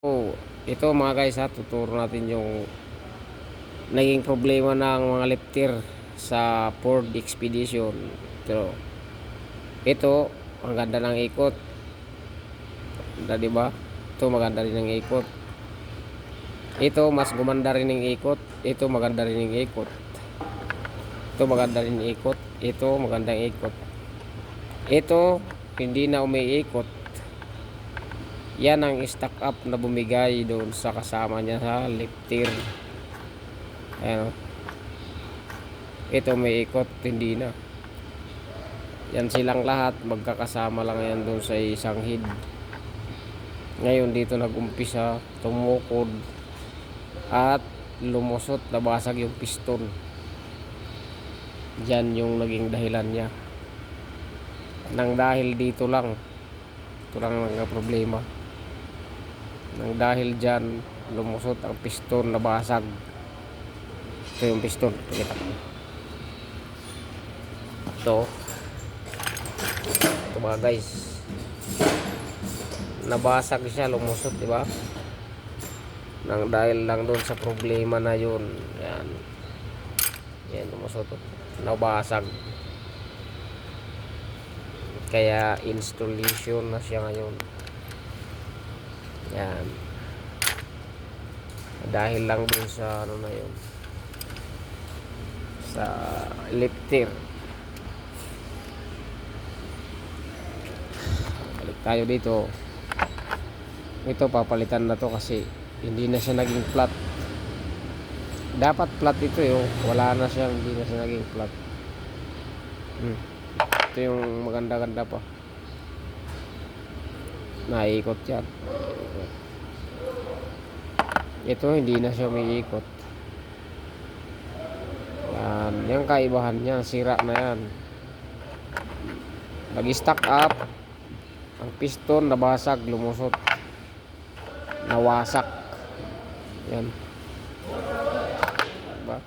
Oh, ito mga guys ha, tuturo natin yung naging problema ng mga lifter sa Ford Expedition. Ito, ang ganda ng ikot. Ganda, di ba? Ito maganda rin ang ikot. Ito mas gumanda rin ng ikot. Ito maganda rin ng ikot. Ito maganda rin ng ikot. Ito magandang ikot. Ito hindi na umiikot. Yan ang stock up na bumigay doon sa kasama niya sa lifter. Ayan o. Ito may ikot, hindi na. Yan silang lahat, magkakasama lang yan doon sa isang head. Ngayon dito nag-umpisa, tumukod at lumusot, nabasag yung piston. Diyan yung naging dahilan niya. Nang dahil dito lang, ito lang ang problema. Nang dahil dyan, lumusot ang piston, nabasag. Ito yung piston, pakita ko. Ito mga guys, nabasag siya, lumusot, di ba? Nang dahil lang doon sa problema na yun. Yan lumusot, nabasag. Kaya installation na siya ngayon. Yan, dahil lang doon sa ano na yun, sa lifter. Balik tayo dito. Ito papalitan na to kasi hindi na siya naging flat. Dapat flat ito yung wala na siya, hindi na siya naging flat. Ito yung maganda-ganda pa, naikot yan. Ito hindi na siya umiikot. Yan, yung kaibahan niya, sira na yan. Nag-stack up ang piston, nabasag, lumusot, nawasak. Yan, diba?